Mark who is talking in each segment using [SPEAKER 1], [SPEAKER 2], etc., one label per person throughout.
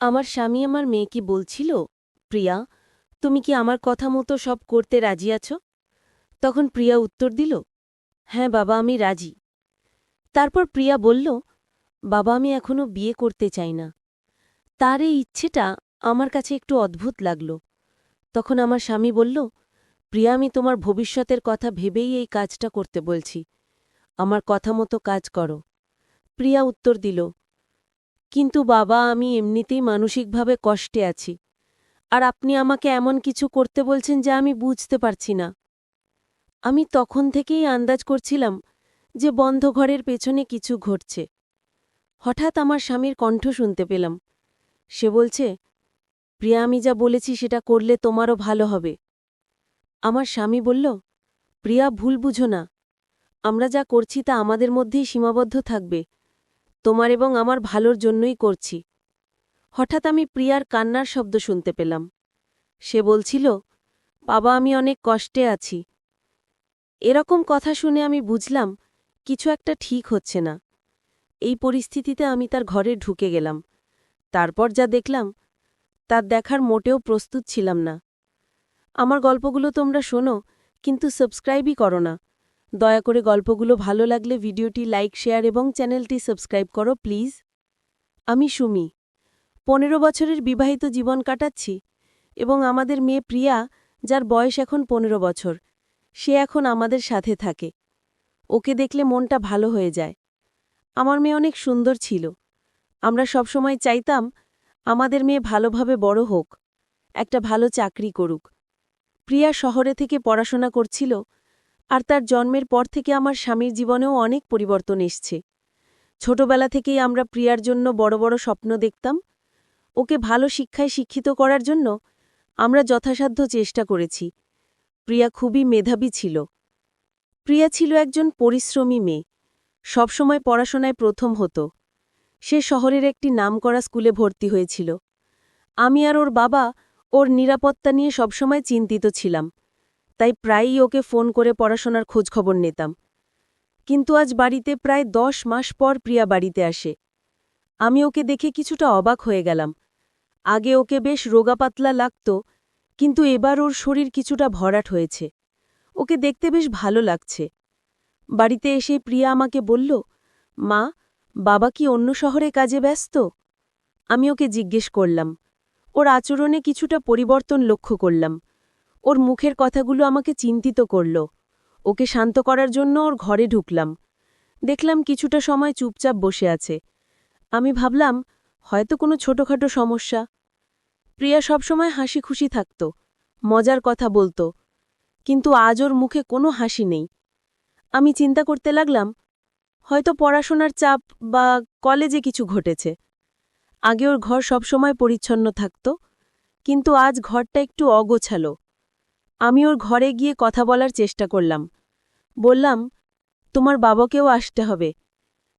[SPEAKER 1] আমার স্বামী আমার মেয়েকে বলছিল, প্রিয়া, তুমি কি আমার কথা মতো সব করতে রাজি আছো? তখন প্রিয়া উত্তর দিল, হ্যাঁ বাবা, আমি রাজি। তারপর প্রিয়া বলল, বাবা, আমি এখনো বিয়ে করতে চাই না। তার এই ইচ্ছেটা আমার কাছে একটু অদ্ভুত লাগল। তখন আমার স্বামী বলল, প্রিয়া, আমি তোমার ভবিষ্যতের কথা ভেবেই এই কাজটা করতে বলছি। আমার কথা মতো কাজ করো। প্রিয়া উত্তর দিল, কিন্তু বাবা, আমি এমনিতেই মানসিকভাবে কষ্টে আছি। আর আপনি আমাকে এমন কিছু করতে বলছেন যা আমি বুঝতে পারছি না। আমি তখন থেকেই আন্দাজ করছিলাম যে বন্ধ ঘরের পেছনে কিছু ঘটছে। হঠাৎ আমার স্বামীর কণ্ঠ শুনতে পেলাম। সে বলছে, প্রিয়া, আমি যা বলেছি সেটা করলে তোমারও ভালো হবে। আমার স্বামী বলল, প্রিয়া, ভুল বুঝো না। আমরা যা করছি তা আমাদের মধ্যেই সীমাবদ্ধ থাকবে। তোমার এবং আমার ভালোর জন্যই করছি। হঠাৎ আমি প্রিয়ার কান্নার শব্দ শুনতে পেলাম। সে বলছিল, বাবা, আমি অনেক কষ্টে আছি। এরকম কথা শুনে আমি বুঝলাম কিছু একটা ঠিক হচ্ছে না। এই পরিস্থিতিতে আমি তার ঘরে ঢুকে গেলাম। তারপর যা দেখলাম তা দেখার মোটেও প্রস্তুত ছিলাম না। আমার গল্পগুলো তোমরা শোনো, কিন্তু সাবস্ক্রাইবই করো না। দয়া করে গল্পগুলো ভালো লাগলে ভিডিওটি লাইক, শেয়ার এবং চ্যানেলটি সাবস্ক্রাইব করো প্লিজ। আমি সুমি, ১৫ বছরের বিবাহিত জীবন কাটাচ্ছি এবং আমাদের মেয়ে প্রিয়া, যার বয়স এখন ১৫ বছর, সে এখন আমাদের সাথে থাকে। ওকে দেখলে মনটা ভালো হয়ে যায়। আমার মেয়ে অনেক সুন্দর ছিল। আমরা সবসময় চাইতাম আমাদের মেয়ে ভালোভাবে বড় হোক, একটা ভালো চাকরি করুক। প্রিয়া শহরে থেকে পড়াশোনা করছিল, আর তার জন্মের পর থেকে আমার স্বামীর জীবনেও অনেক পরিবর্তন এসছে। ছোটবেলা থেকেই আমরা প্রিয়ার জন্য বড় বড় স্বপ্ন দেখতাম। ওকে ভালো শিক্ষায় শিক্ষিত করার জন্য আমরা যথাসাধ্য চেষ্টা করেছি। প্রিয়া খুবই মেধাবী ছিল। প্রিয়া ছিল একজন পরিশ্রমী মেয়ে। সবসময় পড়াশোনায় প্রথম হতো। সে শহরের একটি নামকরা স্কুলে ভর্তি হয়েছিল। আমি আর ওর বাবা ওর নিরাপত্তা নিয়ে সবসময় চিন্তিত ছিলাম, তাই প্রায়ই ওকে ফোন করে পড়াশোনার খোঁজখবর নিতাম। কিন্তু আজ বাড়িতে প্রায় ১০ মাস পর প্রিয়া বাড়িতে আসে। আমি ওকে দেখে কিছুটা অবাক হয়ে গেলাম। আগে ওকে বেশ রোগাপাতলা লাগত, কিন্তু এবার ওর শরীর কিছুটা ভরাট হয়েছে। ওকে দেখতে বেশ ভালো লাগছে। বাড়িতে এসে প্রিয়া আমাকে বলল, মা, বাবা কি অন্য শহরে কাজে ব্যস্ত? আমি ওকে জিজ্ঞেস করলাম। ওর আচরণে কিছুটা পরিবর্তন লক্ষ্য করলাম। ওর মুখের কথাগুলো আমাকে চিন্তিত করল। ওকে শান্ত করার জন্য ওর ঘরে ঢুকলাম। দেখলাম কিছুটা সময় চুপচাপ বসে আছে। আমি ভাবলাম হয়তো কোনো ছোটখাটো সমস্যা। প্রিয়া সবসময় হাসি খুশি থাকত, মজার কথা বলত, কিন্তু আজ ওর মুখে কোনো হাসি নেই। আমি চিন্তা করতে লাগলাম হয়তো পড়াশোনার চাপ বা কলেজে কিছু ঘটেছে। আগে ওর ঘর সবসময় পরিচ্ছন্ন থাকত, কিন্তু আজ ঘরটা একটু অগোছালো। আমি ওর ঘরে গিয়ে কথা বলার চেষ্টা করলাম। বললাম, তোমার বাবাকেও আসতে হবে।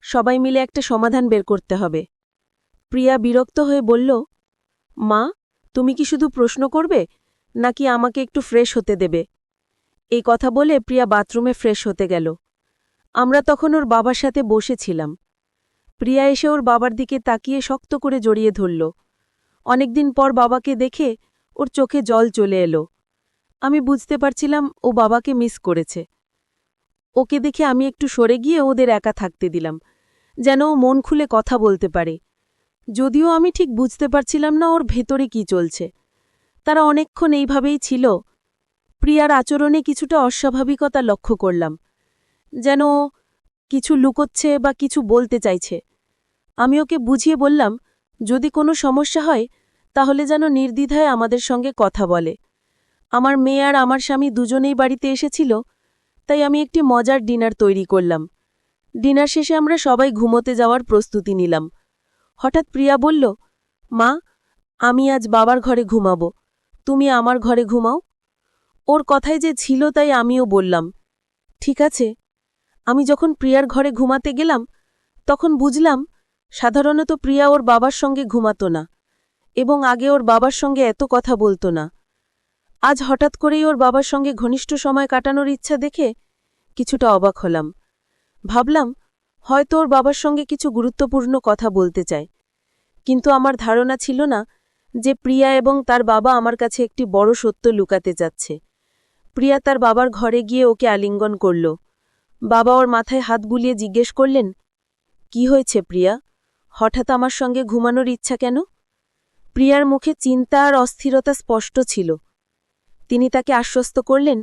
[SPEAKER 1] সবাই মিলে একটা সমাধান বের করতে হবে। প্রিয়া বিরক্ত হয়ে বলল, মা, তুমি কি শুধু প্রশ্ন করবে নাকি আমাকে একটু ফ্রেশ হতে দেবে? এই কথা বলে প্রিয়া বাথরুমে ফ্রেশ হতে গেল। আমরা তখন ওর বাবার সাথে বসেছিলাম। প্রিয়া এসে ওর বাবার দিকে তাকিয়ে শক্ত করে জড়িয়ে ধরল। অনেকদিন পর বাবাকে দেখে ওর চোখে জল চলে এলো। আমি বুঝতে পারছিলাম ও বাবাকে মিস করেছে। ওকে দেখে আমি একটু সরে গিয়ে ওদের একা থাকতে দিলাম, যেন ও মন খুলে কথা বলতে পারে। যদিও আমি ঠিক বুঝতে পারছিলাম না ওর ভেতরে কি চলছে। তারা অনেকক্ষণ এইভাবেই ছিল। প্রিয়ার আচরণে কিছুটা অস্বাভাবিকতা লক্ষ্য করলাম, যেন ও কিছু লুকোচ্ছে বা কিছু বলতে চাইছে। আমি ওকে বুঝিয়ে বললাম, যদি কোনো সমস্যা হয় তাহলে যেন নির্দ্বিধায় আমাদের সঙ্গে কথা বলে। আমার মেয়ে আর আমার স্বামী দুজনেই বাড়িতে এসেছিল, তাই আমি একটি মজার ডিনার তৈরি করলাম। ডিনার শেষে আমরা সবাই ঘুমোতে যাওয়ার প্রস্তুতি নিলাম। হঠাৎ প্রিয়া বলল, মা, আমি আজ বাবার ঘরে ঘুমাবো, তুমি আমার ঘরে ঘুমাও। ওর কথায় যে ছিল তাই আমিও বললাম, ঠিক আছে। আমি যখন প্রিয়ার ঘরে ঘুমাতে গেলাম তখন বুঝলাম সাধারণত প্রিয়া ওর বাবার সঙ্গে ঘুমাত না এবং আগে ওর বাবার সঙ্গে এত কথা বলতো না। আজ হঠাৎ করেই ওর বাবার সঙ্গে ঘনিষ্ঠ সময় কাটানোর ইচ্ছা দেখে কিছুটা অবাক হলাম। ভাবলাম হয়তো ওর বাবার সঙ্গে কিছু গুরুত্বপূর্ণ কথা বলতে চায়। কিন্তু আমার ধারণা ছিল না যে প্রিয়া এবং তার বাবা আমার কাছে একটি বড় সত্য লুকাতে যাচ্ছে। প্রিয়া তার বাবার ঘরে গিয়ে ওকে আলিঙ্গন করল। বাবা ওর মাথায় হাত বুলিয়ে জিজ্ঞেস করলেন, কি হয়েছে প্রিয়া? হঠাৎ আমার সঙ্গে ঘুমানোর ইচ্ছা কেন? প্রিয়ার মুখে চিন্তা আর অস্থিরতা স্পষ্ট ছিল। তিনি তাকে আশ্বস্ত করলেন,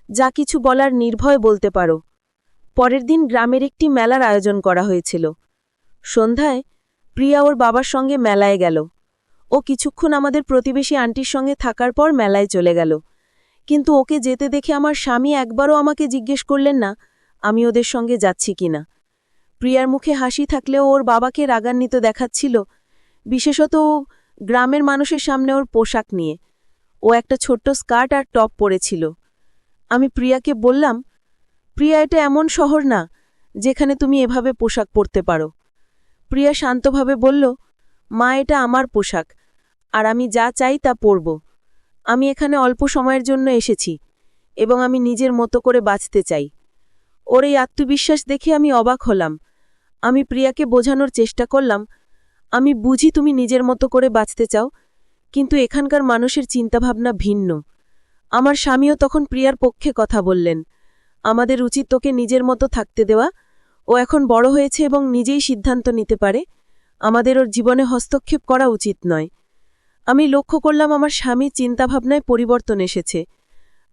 [SPEAKER 1] যা কিছু বলার নির্ভয় বলতে পারো। পরের দিন গ্রামের একটি মেলার আয়োজন করা হয়েছিল। সন্ধ্যায় প্রিয়া ওর বাবার সঙ্গে মেলায় গেল। ও কিছুক্ষণ আমাদের প্রতিবেশী আন্টির সঙ্গে থাকার পর মেলায় চলে গেল। কিন্তু ওকে যেতে দেখে আমার স্বামী একবারও আমাকে জিজ্ঞেস করলেন না আমি ওদের সঙ্গে যাচ্ছি কিনা। প্রিয়ার মুখে হাসি থাকলেও ওর বাবাকে রাগান্বিত দেখাচ্ছিল, বিশেষত গ্রামের মানুষের সামনে ওর পোশাক নিয়ে। ও একটা ছোট্ট স্কার্ট আর টপ পরেছিল। আমি প্রিয়াকে বললাম, প্রিয়া, এটা এমন শহর না যেখানে তুমি এভাবে পোশাক পরতে পারো। প্রিয়া শান্তভাবে বলল, মা, এটা আমার পোশাক, আর আমি যা চাই তা পরব। আমি এখানে অল্প সময়ের জন্য এসেছি এবং আমি নিজের মতো করে বাঁচতে চাই। ওর এই আত্মবিশ্বাস দেখে আমি অবাক হলাম। আমি প্রিয়াকে বোঝানোর চেষ্টা করলাম, আমি বুঝি তুমি নিজের মতো করে বাঁচতে চাও, কিন্তু এখানকার মানুষের চিন্তাভাবনা ভিন্ন। আমার স্বামীও তখন প্রিয়ার পক্ষে কথা বললেন, আমাদের উচিত তোকে নিজের মতো থাকতে দেওয়া। ও এখন বড় হয়েছে এবং নিজেই সিদ্ধান্ত নিতে পারে। আমাদের ওর জীবনে হস্তক্ষেপ করা উচিত নয়। আমি লক্ষ্য করলাম আমার স্বামীর চিন্তাভাবনায় পরিবর্তন এসেছে।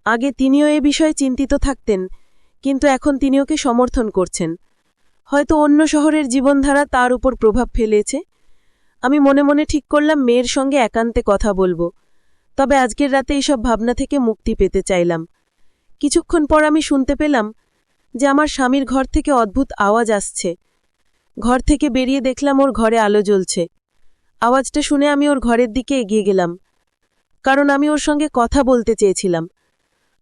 [SPEAKER 1] আগে তিনিও এ বিষয়ে চিন্তিত থাকতেন, কিন্তু এখন তিনি ওকে সমর্থন করছেন। হয়তো অন্য শহরের জীবনধারা তার উপর প্রভাব ফেলেছে। আমি মনে মনে ঠিক করলাম মেয়ের সঙ্গে একান্তে কথা বলবো। তবে আজকের রাতে এইসব ভাবনা থেকে মুক্তি পেতে চাইলাম। কিছুক্ষণ পর আমি শুনতে পেলাম যে আমার স্বামীর ঘর থেকে অদ্ভুত আওয়াজ আসছে। ঘর থেকে বেরিয়ে দেখলাম ওর ঘরে আলো জ্বলছে। আওয়াজটা শুনে আমি ওর ঘরের দিকে এগিয়ে গেলাম, কারণ আমি ওর সঙ্গে কথা বলতে চেয়েছিলাম।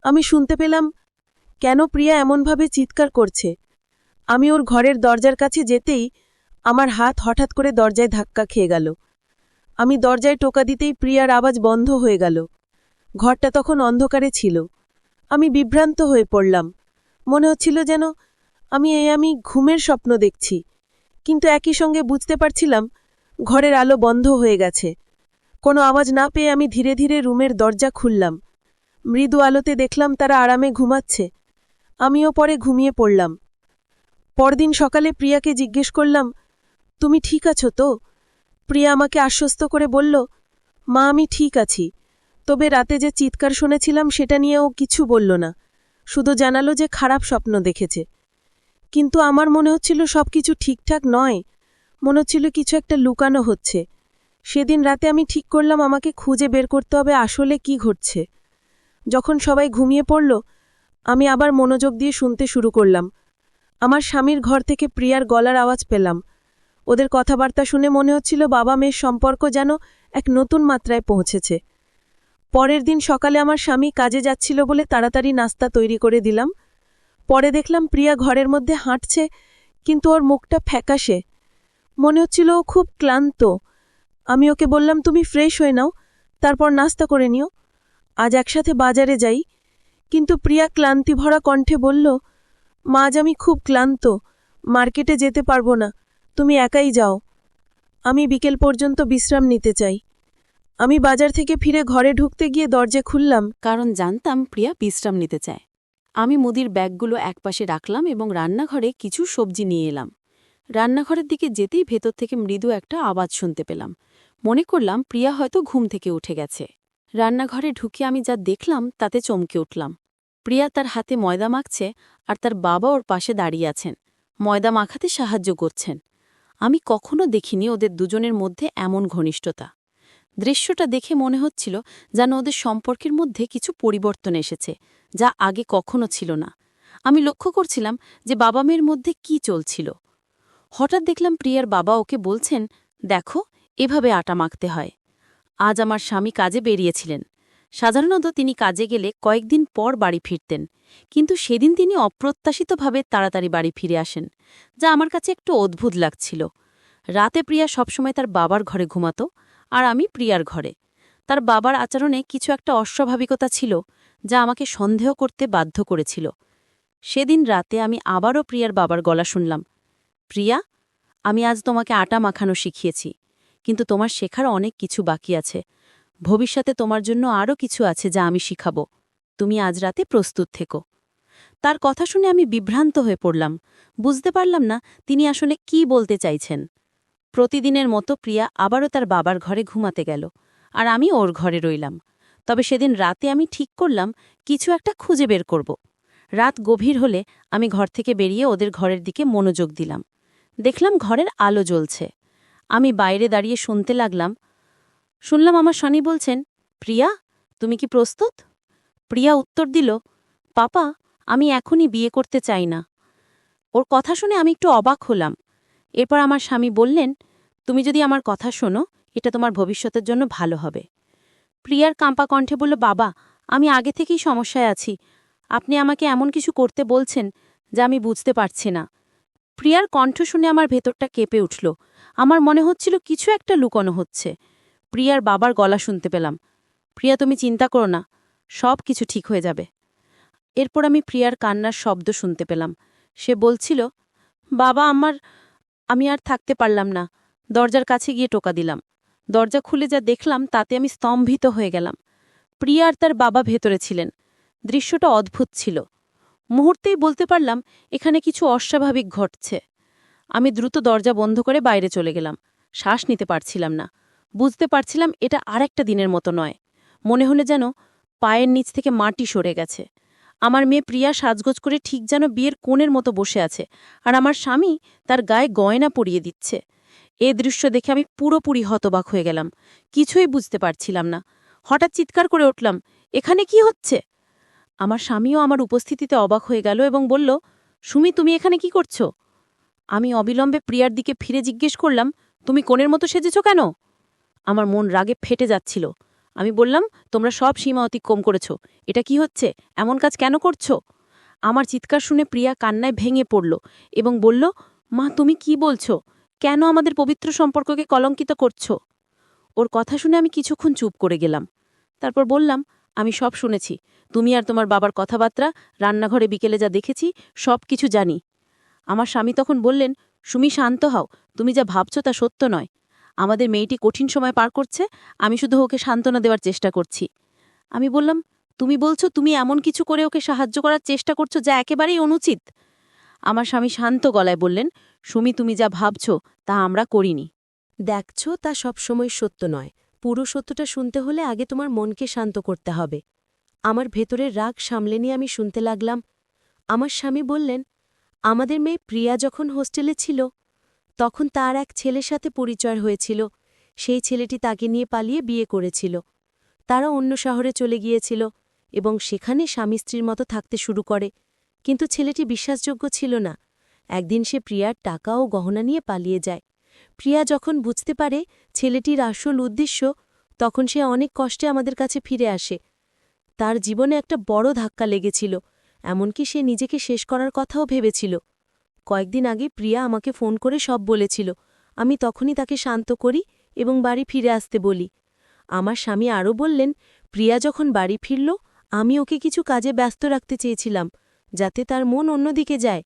[SPEAKER 1] আমি শুনতে পেলাম কেন প্রিয়া এমনভাবে চিৎকার করছে। আমি ওর ঘরের দরজার কাছে যেতেই আমার হাত হঠাৎ করে দরজায় ধাক্কা খেয়ে গেল। আমি দরজায় টোকা দিতেই প্রিয়ার আওয়াজ বন্ধ হয়ে গেল। ঘরটা তখন অন্ধকারে ছিল। আমি বিভ্রান্ত হয়ে পড়লাম। মনে হচ্ছিল যেন আমি ঘুমের স্বপ্ন দেখছি, কিন্তু একই সঙ্গে বুঝতে পারছিলাম ঘরের আলো বন্ধ হয়ে গেছে। কোনো আওয়াজ না পেয়ে আমি ধীরে ধীরে রুমের দরজা খুললাম। মৃদু আলোতে দেখলাম তারা আরামে ঘুমাচ্ছে। আমিও পরে ঘুমিয়ে পড়লাম। পরদিন সকালে প্রিয়াকে জিজ্ঞেস করলাম, তুমি ঠিক আছো তো? প্রিয়া আমাকে আশ্বস্ত করে বলল, মা, আমি ঠিক আছি। তবে রাতে যে চিৎকার শুনেছিলাম সেটা নিয়ে ও কিছু বলল না, শুধু জানালো যে খারাপ স্বপ্ন দেখেছে। কিন্তু আমার মনে হচ্ছিল সবকিছু ঠিকঠাক নয়। মনে হচ্ছিল কিছু একটা লুকানো হচ্ছে। সেদিন রাতে আমি ঠিক করলাম আমাকে খুঁজে বের করতে হবে আসলে কি ঘটছে। যখন সবাই ঘুমিয়ে পড়ল, আমি আবার মনোযোগ দিয়ে শুনতে শুরু করলাম। আমার স্বামীর ঘর থেকে প্রিয়ার গলার আওয়াজ পেলাম। ওদের কথাবার্তা শুনে মনে হচ্ছিল বাবা মেয়ের সম্পর্ক যেন এক নতুন মাত্রায় পৌঁছেছে। পরের দিন সকালে আমার স্বামী কাজে যাচ্ছিল বলে তাড়াতাড়ি নাস্তা তৈরি করে দিলাম। পরে দেখলাম প্রিয়া ঘরের মধ্যে হাঁটছে, কিন্তু ওর মুখটা ফ্যাকাশে। মনে হচ্ছিল ও খুব ক্লান্ত। আমি ওকে বললাম, তুমি ফ্রেশ হয়ে নাও, তারপর নাস্তা করে নিও, আজ একসাথে বাজারে যাই। কিন্তু প্রিয়া ক্লান্তিভরা কণ্ঠে বলল, মা, আজ আমি খুব ক্লান্ত, মার্কেটে যেতে পারবো না, তুমি একাই যাও। আমি বিকেল পর্যন্ত বিশ্রাম নিতে চাই। আমি বাজার থেকে ফিরে ঘরে ঢুকতে গিয়ে দরজা খুললাম,
[SPEAKER 2] কারণ জানতাম প্রিয়া বিশ্রাম নিতে চায়। আমি মুদির ব্যাগগুলো একপাশে রাখলাম এবং রান্নাঘরে কিছু সবজি নিয়ে এলাম। রান্নাঘরের দিকে যেতেই ভেতর থেকে মৃদু একটা আওয়াজ শুনতে পেলাম। মনে করলাম প্রিয়া হয়তো ঘুম থেকে উঠে গেছে। রান্নাঘরে ঢুকে আমি যা দেখলাম তাতে চমকে উঠলাম। প্রিয়া তার হাতে ময়দা মাখছে আর তার বাবা ওর পাশে দাঁড়িয়ে আছেন, ময়দা মাখাতে সাহায্য করছেন। আমি কখনো দেখিনি ওদের দুজনের মধ্যে এমন ঘনিষ্ঠতা। দৃশ্যটা দেখে মনে হচ্ছিল যেন ওদের সম্পর্কের মধ্যে কিছু পরিবর্তন এসেছে, যা আগে কখনো ছিল না। আমি লক্ষ্য করছিলাম যে বাবা মেয়ের মধ্যে কি চলছিল। হঠাৎ দেখলাম প্রিয়ার বাবা ওকে বলছেন, দেখো, এভাবে আটা মাখতে হয়। আজ আমার স্বামী কাজে বেরিয়েছিলেন। সাধারণত তিনি কাজে গেলে কয়েকদিন পর বাড়ি ফিরতেন, কিন্তু সেদিন তিনি অপ্রত্যাশিতভাবে তাড়াতাড়ি বাড়ি ফিরে আসেন, যা আমার কাছে একটু অদ্ভুত লাগছিল। রাতে প্রিয়া সবসময় তার বাবার ঘরে ঘুমাত, আর আমি প্রিয়ার ঘরে। তার বাবার আচরণে কিছু একটা অস্বাভাবিকতা ছিল, যা আমাকে সন্দেহ করতে বাধ্য করেছিল। সেদিন রাতে আমি আবারও প্রিয়ার বাবার গলা শুনলাম, প্রিয়া, আমি আজ তোমাকে আটা মাখানো শিখিয়েছি, কিন্তু তোমার শেখার অনেক কিছু বাকি আছে। ভবিষ্যতে তোমার জন্য আরও কিছু আছে যা আমি শিখাবো। তুমি আজ রাতে প্রস্তুত থেকো। তার কথা শুনে আমি বিভ্রান্ত হয়ে পড়লাম। বুঝতে পারলাম না তিনি আসলে কি বলতে চাইছেন। প্রতিদিনের মতো প্রিয়া আবারও তার বাবার ঘরে ঘুমাতে গেল, আর আমি ওর ঘরে রইলাম। তবে সেদিন রাতে আমি ঠিক করলাম কিছু একটা খুঁজে বের করব। রাত গভীর হলে আমি ঘর থেকে বেরিয়ে ওদের ঘরের দিকে মনোযোগ দিলাম। দেখলাম ঘরের আলো জ্বলছে। আমি বাইরে দাঁড়িয়ে শুনলাম আমার শনি বলছেন, প্রিয়া, তুমি কি প্রস্তুত? প্রিয়া উত্তর দিল, পাপা, আমি এখনই বিয়ে করতে চাই না। ওর কথা শুনে আমি একটু অবাক হলাম। এরপর আমার স্বামী বললেন, তুমি যদি আমার কথা শোনো, এটা তোমার ভবিষ্যতের জন্য ভালো হবে। প্রিয়ার কাঁপা কণ্ঠে বলল, বাবা, আমি আগে থেকেই সমস্যায় আছি। আপনি আমাকে এমন কিছু করতে বলছেন যা আমি বুঝতে পারছি না। প্রিয়ার কণ্ঠ শুনে আমার ভেতরটা কেঁপে উঠল। আমার মনে হচ্ছিল কিছু একটা লুকোনো হচ্ছে। প্রিয়ার বাবার গলা শুনতে পেলাম, প্রিয়া, তুমি চিন্তা করো না, সব কিছু ঠিক হয়ে যাবে। এরপর আমি প্রিয়ার কান্নার শব্দ শুনতে পেলাম। সে বলছিল, বাবা, আমি আর থাকতে পারলাম না। দরজার কাছে গিয়ে টোকা দিলাম। দরজা খুলে যা দেখলাম তাতে আমি স্তম্ভিত হয়ে গেলাম। প্রিয়া আর তার বাবা ভেতরে ছিলেন। দৃশ্যটা অদ্ভুত ছিল। মুহূর্তেই বলতে পারলাম এখানে কিছু অস্বাভাবিক ঘটছে। আমি দ্রুত দরজা বন্ধ করে বাইরে চলে গেলাম। শ্বাস নিতে পারছিলাম না। বুঝতে পারছিলাম এটা আরেকটা দিনের মতো নয়। মনে হলে যেন পায়ের নিচ থেকে মাটি সরে গেছে। আমার মেয়ে প্রিয়া সাজগোজ করে ঠিক যেন বিয়ের কোণের মতো বসে আছে, আর আমার স্বামী তার গায়ে গয়না পরিয়ে দিচ্ছে। এ দৃশ্য দেখে আমি পুরোপুরি হতবাক হয়ে গেলাম। কিছুই বুঝতে পারছিলাম না। হঠাৎ চিৎকার করে উঠলাম, এখানে কি হচ্ছে? আমার স্বামীও আমার উপস্থিতিতে অবাক হয়ে গেল এবং বলল, সুমি, তুমি এখানে কি করছো? আমি অবিলম্বে প্রিয়ার দিকে ফিরে জিজ্ঞেস করলাম, তুমি কোণের মতো সেজেছ কেন? আমার মন রাগে ফেটে যাচ্ছিল। আমি বললাম, তোমরা সব সীমা অতিক্রম করেছ। এটা কি হচ্ছে? এমন কাজ কেন করছো? আমার চিৎকার শুনে প্রিয়া কান্নায় ভেঙে পড়ল এবং বলল, মা, তুমি কি বলছো? কেন আমাদের পবিত্র সম্পর্ককে কলঙ্কিত করছো? ওর কথা শুনে আমি কিছুক্ষণ চুপ করে গেলাম। তারপর বললাম, আমি সব শুনেছি। তুমি আর তোমার বাবার কথাবার্তা, রান্নাঘরে বিকেলে যা দেখেছি, সব কিছু জানি। আমার স্বামী তখন বললেন, সুমি, শান্ত হও। তুমি যা ভাবছ তা সত্য নয়। আমাদের মেয়েটি কঠিন সময় পার করছে, আমি শুধু ওকে সান্ত্বনা দেওয়ার চেষ্টা করছি। আমি বললাম, তুমি বলছো তুমি এমন কিছু করে ওকে সাহায্য করার চেষ্টা করছো যা একেবারেই অনুচিত? আমার স্বামী শান্ত গলায় বললেন, সুমি, তুমি যা ভাবছ তা আমরা করিনি।
[SPEAKER 1] দেখছো, তা সবসময় সত্য নয়। পুরো সত্যটা শুনতে হলে আগে তোমার মনকে শান্ত করতে হবে। আমার ভেতরের রাগ সামলে নিয়ে আমি শুনতে লাগলাম। আমার স্বামী বললেন, আমাদের মেয়ে প্রিয়া যখন হোস্টেলে ছিল তখন তার এক ছেলের সাথে পরিচয় হয়েছিল। সেই ছেলেটি তাকে নিয়ে পালিয়ে বিয়ে করেছিল। তারা অন্য শহরে চলে গিয়েছিল এবং সেখানে স্বামী স্ত্রীর মতো থাকতে শুরু করে। কিন্তু ছেলেটি বিশ্বাসযোগ্য ছিল না। একদিন সে প্রিয়ার টাকা ও গহনা নিয়ে পালিয়ে যায়। প্রিয়া যখন বুঝতে পারে ছেলেটির আসল উদ্দেশ্য, তখন সে অনেক কষ্টে আমাদের কাছে ফিরে আসে। তার জীবনে একটা বড় ধাক্কা লেগেছিল, এমনকি সে নিজেকে শেষ করার কথাও ভেবেছিল। কয়েকদিন আগে প্রিয়া আমাকে ফোন করে সব বলেছিল। আমি তখনই তাকে শান্ত করি এবং বাড়ি ফিরে আসতে বলি। আমার স্বামী আরও বললেন, প্রিয়া যখন বাড়ি ফিরল, আমি ওকে কিছু কাজে ব্যস্ত রাখতে চেয়েছিলাম যাতে তার মন অন্যদিকে যায়।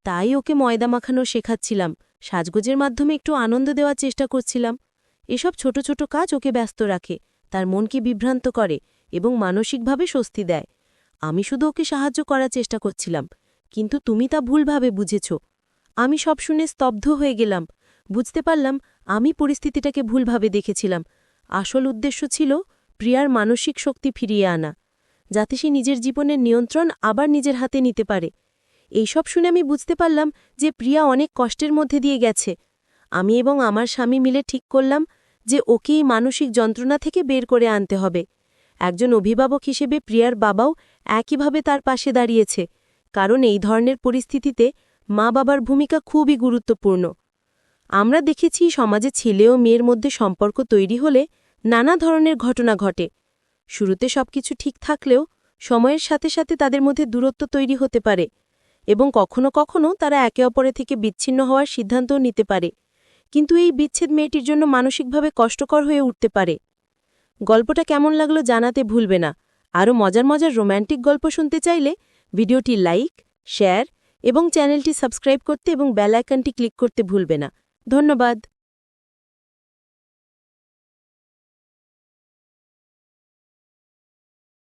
[SPEAKER 1] তাই ওকে ময়দা মাখানো শেখাচ্ছিলাম, সাজগোজের মাধ্যমে একটু আনন্দ দেওয়ার চেষ্টা করছিলাম। এসব ছোট ছোট কাজ ওকে ব্যস্ত রাখে, তার মনকে বিভ্রান্ত করে এবং মানসিকভাবে স্বস্তি দেয়। আমি শুধু ওকে সাহায্য করার চেষ্টা করছিলাম, কিন্তু তুমি তা ভুলভাবে বুঝেছ। আমি সব শুনে স্তব্ধ হয়ে গেলাম। বুঝতে পারলাম আমি পরিস্থিতিটাকে ভুলভাবে দেখেছিলাম। আসল উদ্দেশ্য ছিল প্রিয়ার মানসিক শক্তি ফিরিয়ে আনা, যাতে সে নিজের জীবনের নিয়ন্ত্রণ আবার নিজের হাতে নিতে পারে। এইসব শুনে আমি বুঝতে পারলাম যে প্রিয়া অনেক কষ্টের মধ্যে দিয়ে গেছে। আমি এবং আমার স্বামী মিলে ঠিক করলাম যে ওকে এই মানসিক যন্ত্রণা থেকে বের করে আনতে হবে। একজন অভিভাবক হিসেবে প্রিয়ার বাবাও একইভাবে তার পাশে দাঁড়িয়েছে, কারণ এই ধরনের পরিস্থিতিতে মা-বাবার ভূমিকা খুবই গুরুত্বপূর্ণ। আমরা দেখেছি সমাজে ছেলে ও মেয়ের মধ্যে সম্পর্ক তৈরি হলে নানা ধরনের ঘটনা ঘটে। শুরুতে সবকিছু ঠিক থাকলেও সময়ের সাথে সাথে তাদের মধ্যে দূরত্ব তৈরি হতে পারে এবং কখনো কখনো তারা একে অপরের থেকে বিচ্ছিন্ন হওয়ার সিদ্ধান্তও নিতে পারে। কিন্তু এই বিচ্ছেদ মেয়েটির জন্য মানসিকভাবে কষ্টকর হয়ে উঠতে পারে। গল্পটা কেমন লাগলো জানাতে ভুলবে না। আরও মজার মজার রোম্যান্টিক গল্প শুনতে চাইলে ভিডিওটি লাইক, শেয়ার এবং চ্যানেলটি সাবস্ক্রাইব করতে এবং বেল আইকনটি ক্লিক করতে ভুলবে না। ধন্যবাদ।